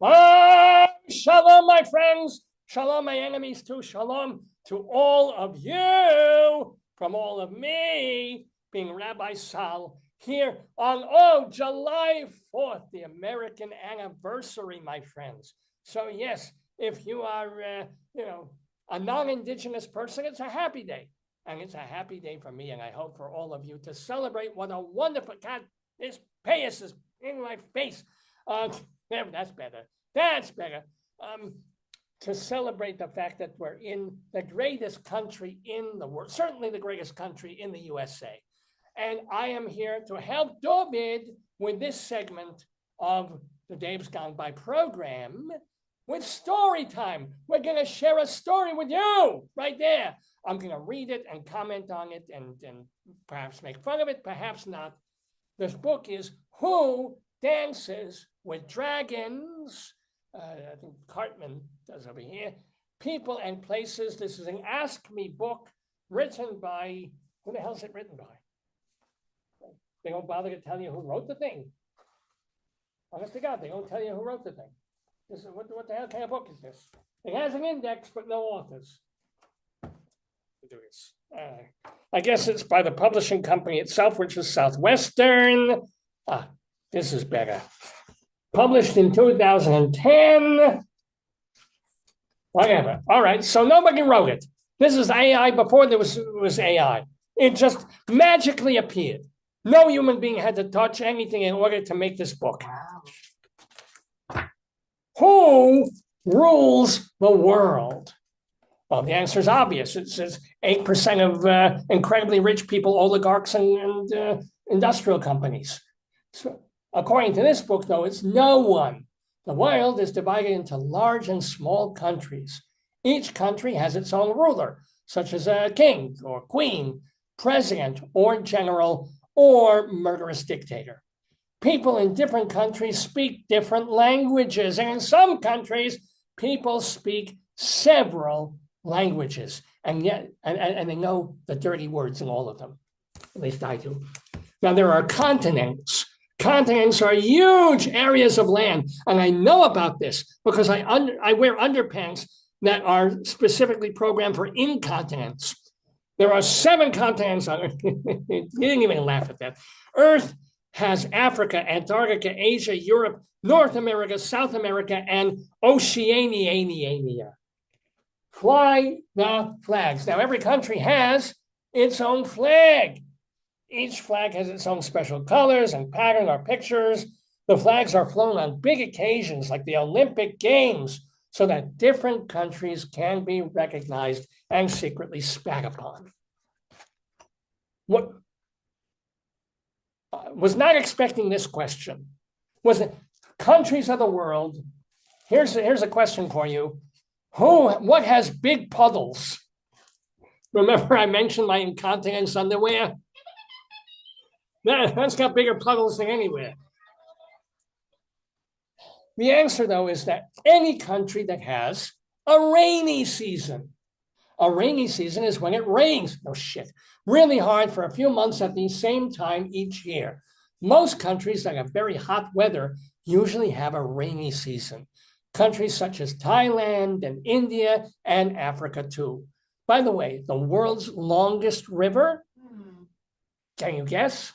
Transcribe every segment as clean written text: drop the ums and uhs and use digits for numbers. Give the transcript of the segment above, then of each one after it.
Shalom, my friends. Shalom, my enemies, too. Shalom to all of you from all of me, being Rabbi Sol, here on, July 4th, the American anniversary, my friends. So, yes, if you are, a non-Indigenous person, it's a happy day. And it's a happy day for me, and I hope for all of you to celebrate what a wonderful, God, this payas is in my face. That's better. That's better. To celebrate the fact that we're in the greatest country in the world, certainly the greatest country in the USA. And I am here to help David with this segment of the Dave's Gone By program with story time. We're going to share a story with you right there. I'm going to read it and comment on it and perhaps make fun of it, perhaps not. This book is Who Dances with Dragons? I think Cartman does over here. People and Places. This is an Ask Me book written by, who the hell is it written by? They don't bother to tell you who wrote the thing. Honest to God, they don't tell you who wrote the thing. This is, what the hell kind of book is this? It has an index, but no authors. Do this. I guess it's by the publishing company itself, which is Southwestern. This is better. Published in 2010. Whatever. All right, so nobody wrote it. This is AI before there was AI. It just magically appeared. No human being had to touch anything in order to make this book. Wow. Who rules the world? Well, the answer is obvious. It says 8% of incredibly rich people, oligarchs, and industrial companies. So, according to this book, though, it's no one. The world is divided into large and small countries. Each country has its own ruler, such as a king or queen, president or general, or murderous dictator. People in different countries speak different languages, and in some countries, people speak several languages, and yet, and they know the dirty words in all of them. At least I do. Now, there are continents. Continents are huge areas of land, and I know about this because I wear underpants that are specifically programmed for incontinence. There are 7 continents on Earth. You didn't even laugh at that. Earth has Africa, Antarctica, Asia, Europe, North America, South America, and Oceania. Fly the flags. Now, every country has its own flag. Each flag has its own special colors and pattern or pictures. The flags are flown on big occasions like the Olympic Games so that different countries can be recognized and secretly spat upon. What was not expecting this question was that countries of the world, here's a question for you. What has big puddles? Remember I mentioned my incontinence underwear? That's got bigger puddles than anywhere. The answer, though, is that any country that has a rainy season. A rainy season is when it rains. No shit. Really hard for a few months at the same time each year. Most countries that have very hot weather usually have a rainy season. Countries such as Thailand and India and Africa, too. By the way, the world's longest river, can you guess?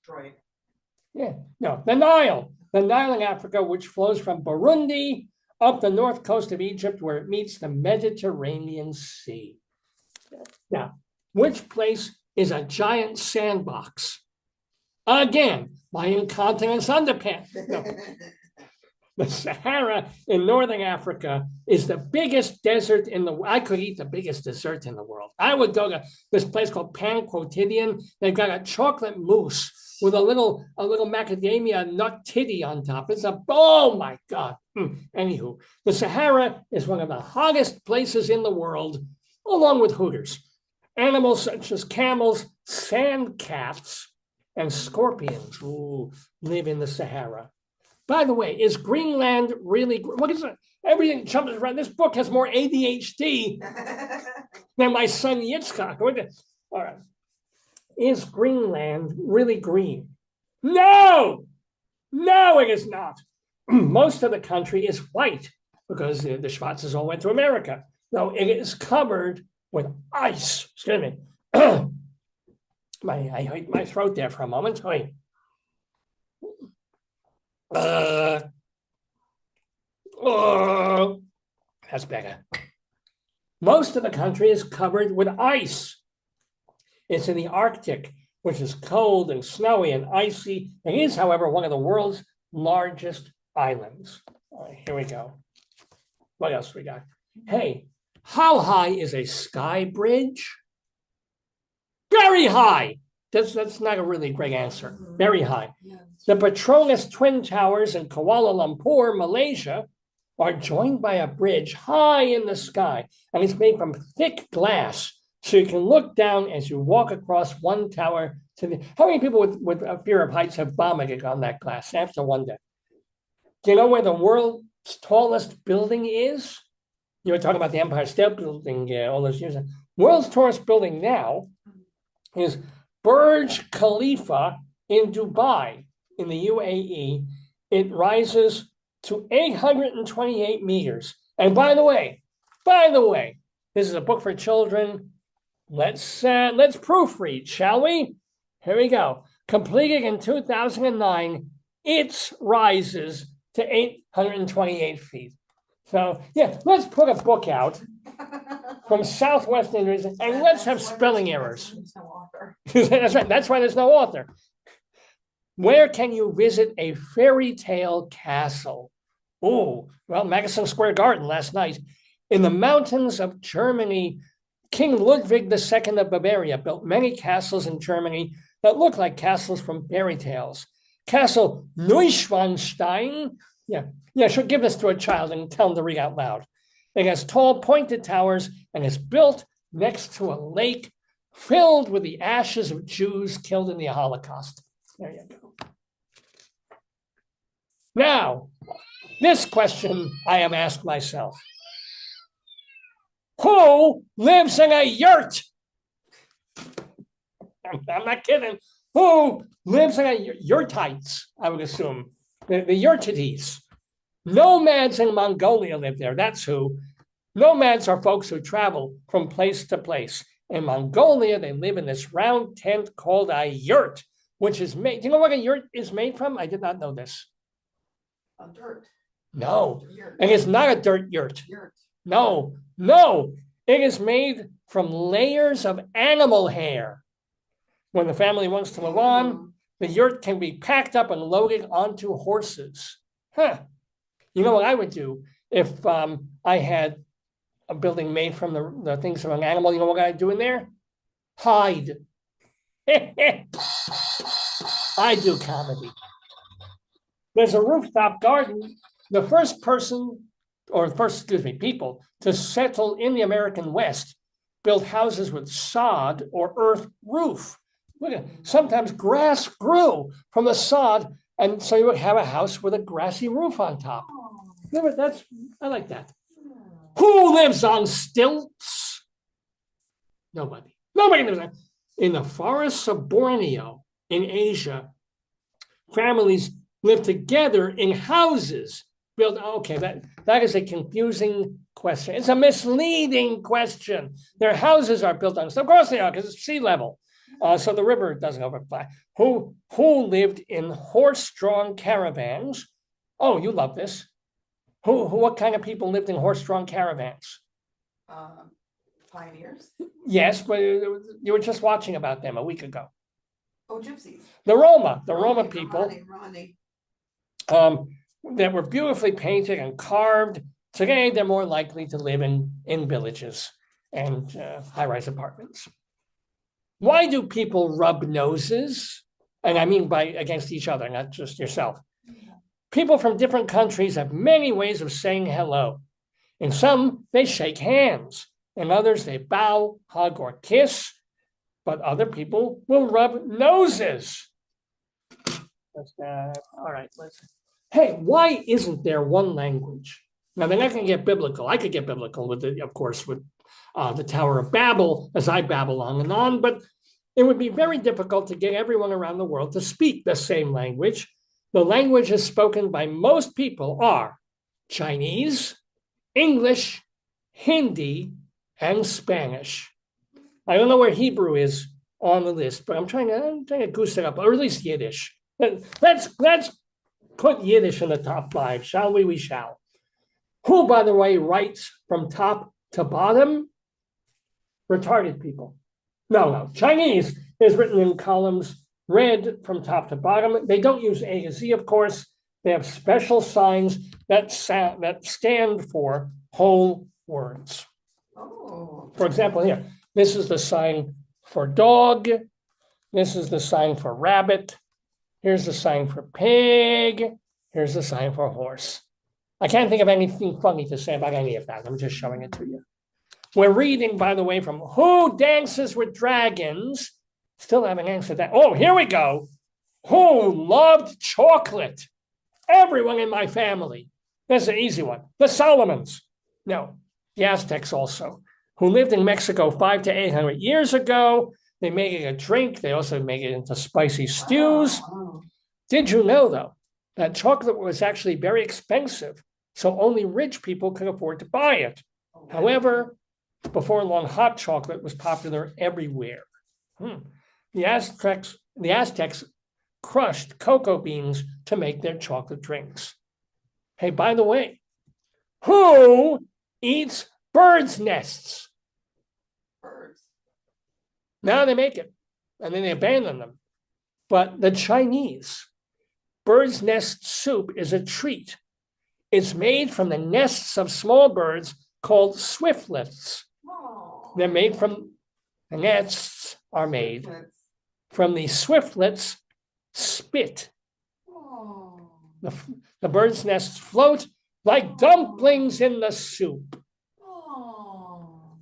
Right. Yeah, no, the Nile. The Nile in Africa, which flows from Burundi up the north coast of Egypt, where it meets the Mediterranean Sea. Now, which place is a giant sandbox? Again, my incontinence underpants. No. The Sahara in northern Africa is the biggest desert in the world. I could eat the biggest dessert in the world. I would go to this place called Pan Quotidian. They've got a chocolate mousse with a little macadamia nut titty on top. Oh my God. Anywho, the Sahara is one of the hottest places in the world, along with Hooters. Animals such as camels, sand cats, and scorpions live in the Sahara. By the way, is Greenland really, what is it? Everything jumps around. This book has more ADHD than my son Yitzchak. All right. Is Greenland really green? No, it is not. Most of the country is white because the Schwarzes all went to America. No, it is covered with ice. Excuse me. I hurt my throat there for a moment. Wait. Oh, that's better. Most of the country is covered with ice. It's in the Arctic, which is cold and snowy and icy. It is, however, one of the world's largest islands. All right, here we go. What else we got? Hey, how high is a sky bridge? Very high. That's not a really great answer. Very high. The Petronas Twin Towers in Kuala Lumpur, Malaysia, are joined by a bridge high in the sky, and it's made from thick glass, so you can look down as you walk across one tower to the. How many people with a fear of heights have vomited on that glass? I have to wonder. Do you know where the world's tallest building is? You were talking about the Empire State Building all those years ago. World's tallest building now is Burj Khalifa in Dubai, in the UAE. It rises to 828 meters. And by the way, this is a book for children. Let's proofread, shall we? Here we go. Completed in 2009, it rises to 828 feet. So yeah, let's put a book out from Southwestern Indiana and let's have spelling errors. That's right. That's why there's no author. Where can you visit a fairy tale castle? Oh, well, Madison Square Garden last night. In the mountains of Germany, King Ludwig II of Bavaria built many castles in Germany that look like castles from fairy tales. Castle Neuschwanstein, should give this to a child and tell them to read out loud. It has tall, pointed towers and is built next to a lake filled with the ashes of Jews killed in the Holocaust. There you go. Now, this question I have asked myself. Who lives in a yurt? I'm not kidding. Who lives in a yurtites, I would assume. The yurtites. Nomads in Mongolia live there. That's who. Nomads are folks who travel from place to place. In Mongolia, they live in this round tent called a yurt, which is made. Do you know what a yurt is made from? I did not know this. Dirt. No, and it's not a dirt yurt. No, it is made from layers of animal hair. When the family wants to move on, the yurt can be packed up and loaded onto horses. You know what I would do if I had a building made from the things of an animal? You know what I'd do in there? Hide. I do comedy. There's a rooftop garden. The first people to settle in the American West built houses with sod or earth roof. Look at, sometimes grass grew from the sod, and so you would have a house with a grassy roof on top. Remember, I like that. Who lives on stilts? Nobody. Nobody lives on. In the forests of Borneo in Asia, families live together in houses built. Okay, that is a confusing question. It's a misleading question. Their houses are built on. Of course they are, because it's sea level. So the river doesn't overflow. Who lived in horse-drawn caravans? Oh, you love this. What kind of people lived in horse-drawn caravans? Pioneers? Yes, but you were just watching about them a week ago. Oh, gypsies. The Roma people. Romani. That were beautifully painted and carved. Today, they're more likely to live in villages and high-rise apartments. Why do people rub noses? And I mean against each other, not just yourself. People from different countries have many ways of saying hello. In some, they shake hands. In others, they bow, hug, or kiss. But other people will rub noses. All right, hey, why isn't there one language? Now, they're not going to get biblical. I could get biblical with the Tower of Babel, as I babble on and on, but it would be very difficult to get everyone around the world to speak the same language. The languages spoken by most people are Chinese, English, Hindi, and Spanish. I don't know where Hebrew is on the list, but I'm trying to goose it up, or at least Yiddish. Let's put Yiddish in the top 5, shall we? We shall. Who, by the way, writes from top to bottom? Retarded people. No. Chinese is written in columns, read from top to bottom. They don't use A to Z, of course. They have special signs that stand for whole words. Oh. For example, here, this is the sign for dog. This is the sign for rabbit. Here's the sign for pig. Here's the sign for horse. I can't think of anything funny to say about any of that. I'm just showing it to you. We're reading, by the way, from Who Dances with Dragons? Still haven't answered that. Oh, here we go. Who loved chocolate? Everyone in my family. That's an easy one. The Solomons. No, the Aztecs also, who lived in Mexico 500 to 800 years ago. They make it a drink. They also make it into spicy stews. Wow. Did you know, though, that chocolate was actually very expensive, so only rich people could afford to buy it? However, before long, hot chocolate was popular everywhere. The Aztecs crushed cocoa beans to make their chocolate drinks. Hey, by the way, who eats birds' nests? Birds. Now they make it, and then they abandon them. But the Chinese, bird's nest soup is a treat. It's made from the nests of small birds called swiftlets. Oh. They're made from, the nests are made from the swiftlets' spit. Oh. The bird's nests float like dumplings in the soup. Oh.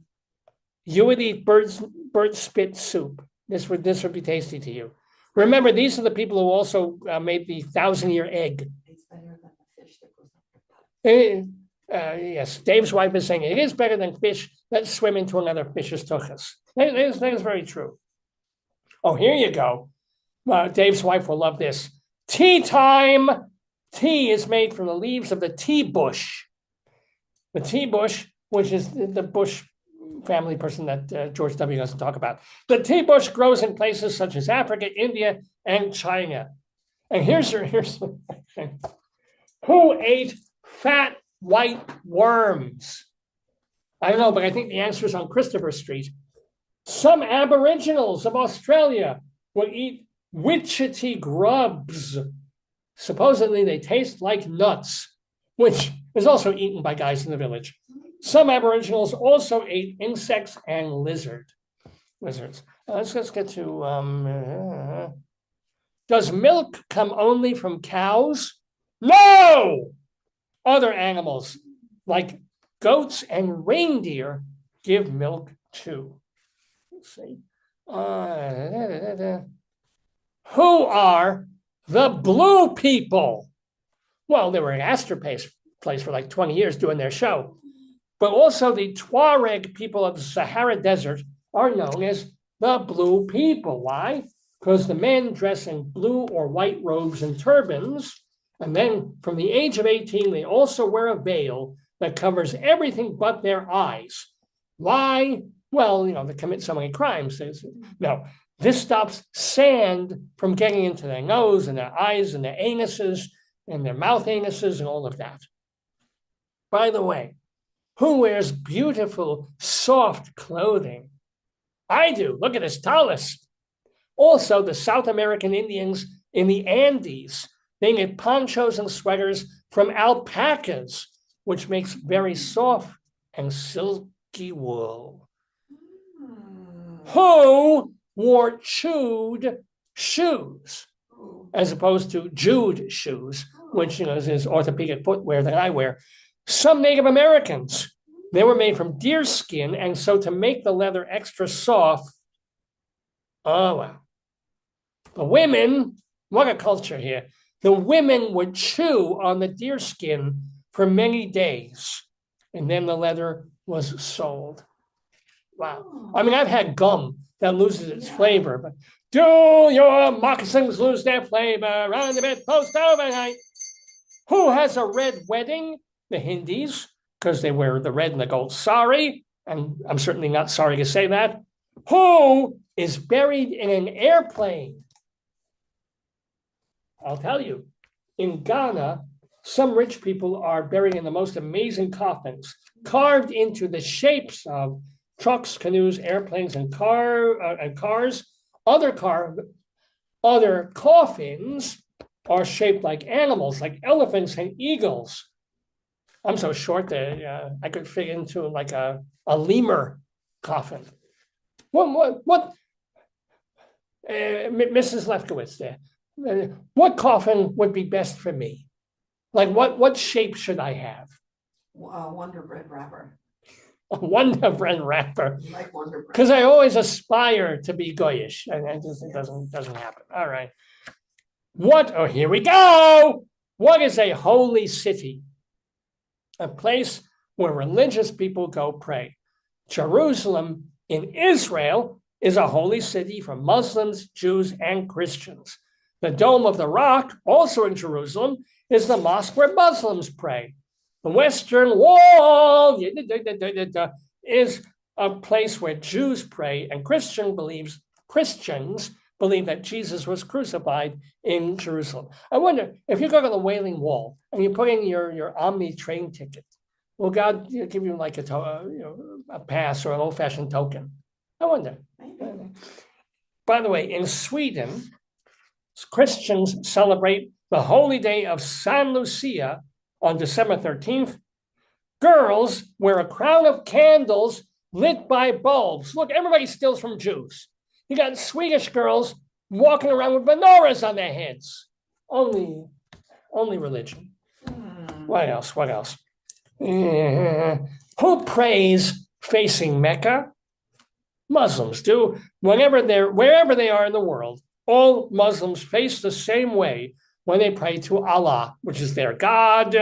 You would eat bird spit soup. This would be tasty to you. Remember, these are the people who also made the 1,000-year egg. It's better than the fish that goes up the top. Yes, Dave's wife is saying it is better than fish that swim into another fish's tuchus. That is very true. Oh, here you go. Dave's wife will love this. Tea time. Tea is made from the leaves of the tea bush. The tea bush, which is the bush family person that George W. doesn't talk about. The tea bush grows in places such as Africa, India, and China. And here's the thing. Who ate fat white worms? I don't know, but I think the answer is on Christopher Street. Some Aboriginals of Australia will eat witchetty grubs. Supposedly they taste like nuts, which is also eaten by guys in the village. Some Aboriginals also ate insects and lizards. Let's get to, does milk come only from cows? No! Other animals like goats and reindeer give milk too. Let's see. Who are the blue people? Well, they were in Astor Place for like 20 years doing their show. But also the Tuareg people of the Sahara Desert are known as the blue people. Why? Because the men dress in blue or white robes and turbans. And then from the age of 18, they also wear a veil that covers everything but their eyes. Why? Well, they commit so many crimes. No, this stops sand from getting into their nose and their eyes and their anuses and their mouth anuses and all of that. By the way, who wears beautiful, soft clothing? I do. Look at this talus. Also, the South American Indians in the Andes, they knit ponchos and sweaters from alpacas, which makes very soft and silky wool. Who wore chewed shoes as opposed to jewed shoes, which is orthopedic footwear that I wear? Some Native Americans. They were made from deer skin, and so to make the leather extra soft, oh wow. The women, what a culture here. The women would chew on the deer skin for many days, and then the leather was sold. Wow. I mean, I've had gum that loses its flavor, but do your moccasins lose their flavor on the bedpost overnight? Who has a red wedding? The Hindis, because they wear the red and the gold sari, and I'm certainly not sorry to say that. Who is buried in an airplane? I'll tell you. In Ghana, some rich people are buried in the most amazing coffins, carved into the shapes of trucks, canoes, airplanes, and cars. Other coffins are shaped like animals, like elephants and eagles. I'm so short that I could fit into like a lemur coffin. What Mrs. Lefkowitz there? What coffin would be best for me? Like what shape should I have? Wonder Bread wrapper. A Wonder Bread wrapper. You like Wonder Bread? Because I always aspire to be goyish, and it just doesn't happen. All right. Here we go. What is a holy city? A place where religious people go pray. Jerusalem in Israel is a holy city for Muslims, Jews, and Christians. The Dome of the Rock, also in Jerusalem, is the mosque where Muslims pray. The Western Wall is a place where Jews pray, and Christians believe that Jesus was crucified in Jerusalem. I wonder if you go to the Wailing Wall and you put in your Omni train ticket, will God give you like a pass or an old-fashioned token? I wonder. Maybe. By the way, in Sweden, Christians celebrate the holy day of San Lucia on December 13th. Girls wear a crown of candles lit by bulbs. Look, everybody steals from Jews. You got Swedish girls walking around with menorahs on their heads. Only religion. What else? Who prays facing Mecca? Muslims do. Wherever they are in the world, all Muslims face the same way when they pray to Allah, which is their God.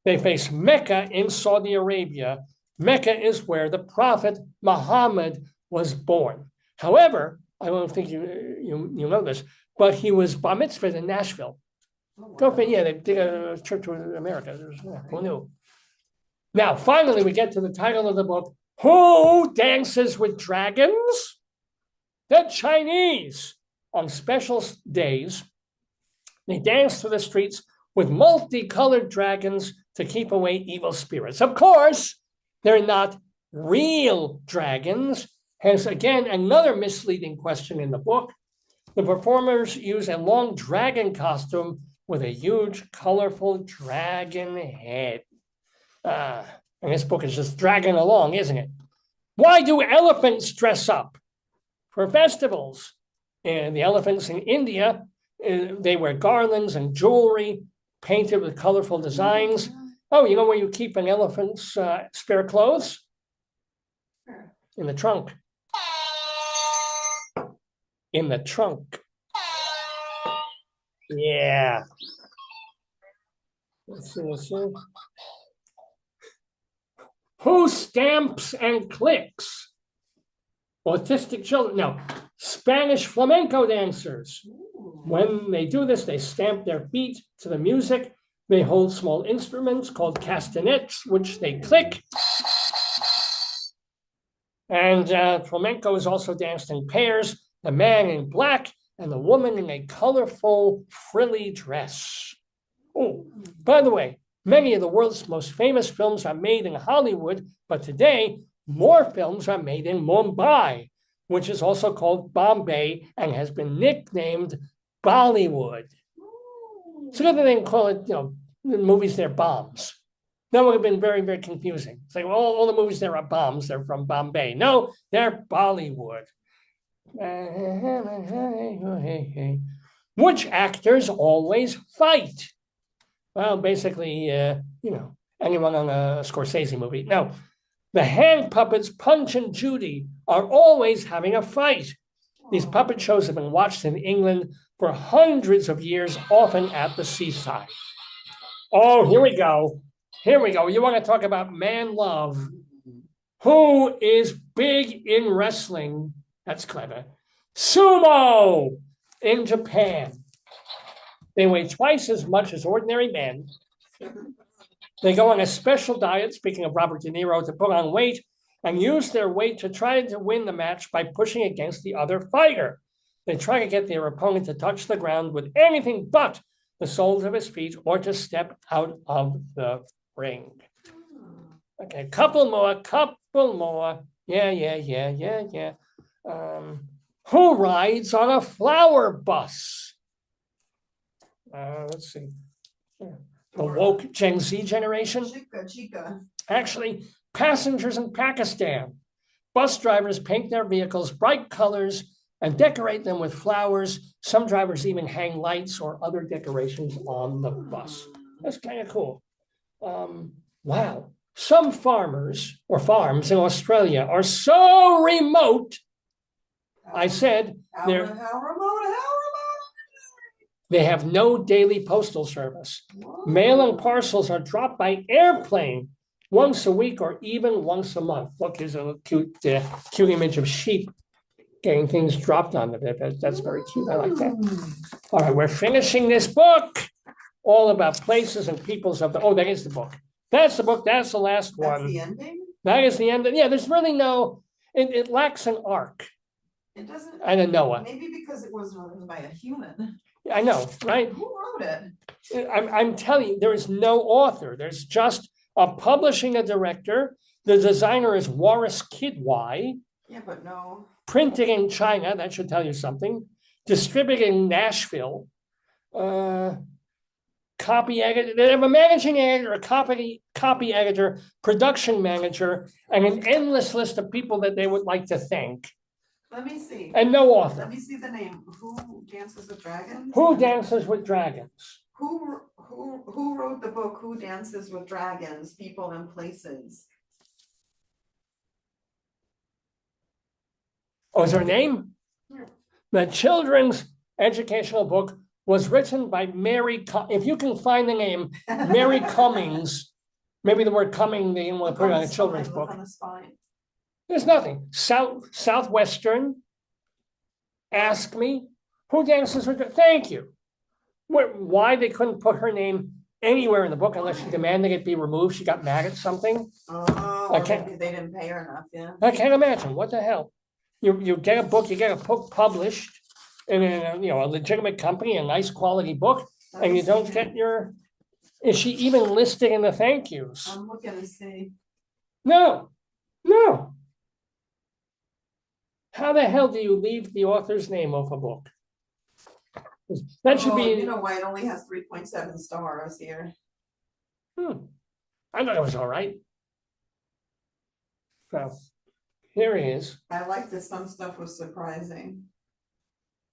They face Mecca in Saudi Arabia. Mecca is where the Prophet Muhammad was born. However, I don't think you know this, but he was bar mitzvahed in Nashville. They did a trip to America. Who knew? Now, finally, we get to the title of the book. Who dances with dragons? The Chinese. On special days, they dance through the streets with multicolored dragons to keep away evil spirits. Of course, they're not real dragons. Hence, again, another misleading question in the book. The performers use a long dragon costume with a huge, colorful dragon head. And this book is just dragging along, isn't it? Why do elephants dress up? For festivals. And the elephants in India, they wear garlands and jewelry painted with colorful designs. Oh, you know where you keep an elephant's spare clothes? In the trunk. In the trunk. Yeah. Let's see. Who stamps and clicks? Autistic children. No, Spanish flamenco dancers. When they do this, they stamp their feet to the music. They hold small instruments called castanets, which they click. And flamenco is also danced in pairs, the man in black and the woman in a colorful, frilly dress. Oh, by the way, many of the world's most famous films are made in Hollywood, but today, more films are made in Mumbai, which is also called Bombay and has been nicknamed Bollywood. It's good that they call it, the movies, they're bombs. That would have been very, very confusing. It's like, well, all the movies there are bombs. They're from Bombay. No, they're Bollywood. Which actors always fight? Well, basically, anyone on a Scorsese movie. No, the hand puppets Punch and Judy are always having a fight. These puppet shows have been watched in England for hundreds of years, often at the seaside. Oh, here we go. You want to talk about man love. Who is big in wrestling? That's clever. Sumo in Japan. They weigh twice as much as ordinary men. They go on a special diet, speaking of Robert De Niro, to put on weight and use their weight to try to win the match by pushing against the other fighter. They try to get their opponent to touch the ground with anything but the soles of his feet or to step out of the ring. Okay, couple more. Yeah. Who rides on a flower bus? Let's see. The woke Gen Z generation? Chica. Actually, passengers in Pakistan. Bus drivers paint their vehicles bright colors and decorate them with flowers. Some drivers even hang lights or other decorations on the bus. That's kind of cool. Wow. Some farmers or farms in Australia are so remote. I said How remote? They have no daily postal service. Whoa. Mail and parcels are dropped by airplane once a week or even once a month. Look, here's a cute image of sheep getting things dropped on them. That's very cute. I like that. All right, we're finishing this book, all about places and peoples of the. Oh, that is the book. That's the book. That's the last one. That's the ending? That is the end. Yeah, there's really no. It lacks an arc. It doesn't. And a Noah. Maybe because it was written by a human. I know, right? Who wrote it? I'm telling you, there is no author. There's just a publishing, a director. The designer is Waris Kidwai. Yeah, but no. Printed in China, that should tell you something. Distributed in Nashville. Copy editor. They have a managing editor, a copy editor, production manager, and an endless list of people that they would like to thank. Let me see. And no author. Let me see the name. Who Dances with Dragons? Who Dances with Dragons? Who wrote the book Who Dances with Dragons, People and Places? Oh, is there a name? Yeah. The children's educational book was written by Mary. If you can find the name, Mary Cummings. Maybe the word "coming" they didn't want to put it on a children's book. On the spine. There's nothing. Southwestern. Ask Me. Who Dances with? Thank you. Why they couldn't put her name anywhere in the book unless she demanded it be removed? She got mad at something. Oh, maybe they didn't pay her enough. Yeah. I can't imagine. What the hell? You get a book. You get a book published in a legitimate company, a nice quality book, and you don't get your. Is she even listed in the thank yous? I'm looking to see. No. How the hell do you leave the author's name off a book? That should be. You know why it only has 3.7 stars here? I thought it was all right. So here he is. I liked that some stuff was surprising.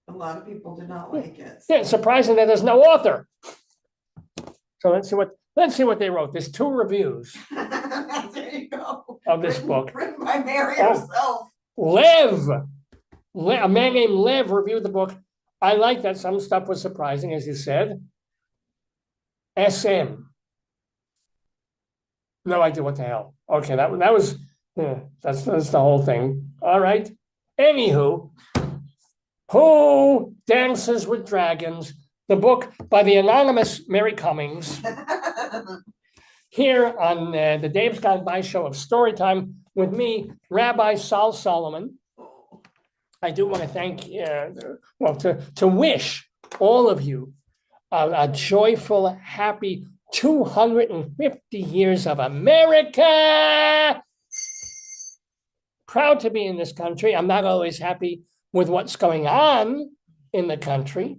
A lot of people did not like it. Yeah, it's surprising that there's no author. So let's see what they wrote. There's 2 reviews. There you go. Of this book. Written by Mary herself. Lev, a man named Lev reviewed the book. I like that some stuff was surprising, as you said. SM. No idea what the hell. Okay, that was that's the whole thing. All right. Anywho, Who Dances with Dragons? The book by the anonymous Mary Cummings. Here on the Dave's Gone By show of Storytime with me, Rabbi Sol Solomon. I do want to thank, to wish all of you a joyful, happy 250 years of America. Proud to be in this country. I'm not always happy with what's going on in the country.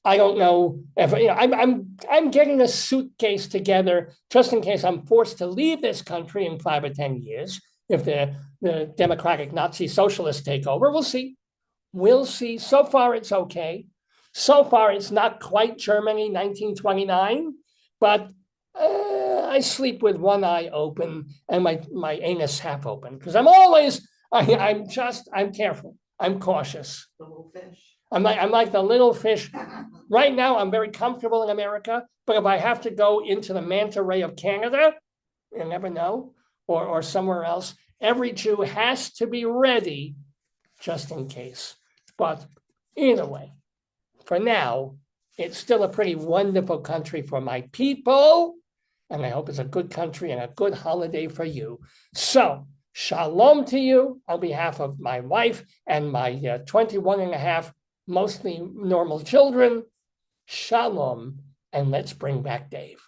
I don't know if I'm getting a suitcase together just in case I'm forced to leave this country in 5 or 10 years if the democratic Nazi socialists take over. We'll see. We'll see. So far, it's okay. So far, it's not quite Germany 1929, but I sleep with one eye open and my anus half open because I'm careful. I'm cautious. The little fish. I'm like the little fish. Right now, I'm very comfortable in America, but if I have to go into the manta ray of Canada, you never know, or somewhere else, Every Jew has to be ready just in case. But either way, for now, it's still a pretty wonderful country for my people. And I hope it's a good country and a good holiday for you. So, shalom to you on behalf of my wife and my 21 and a half, mostly normal children. Shalom, and let's bring back Dave.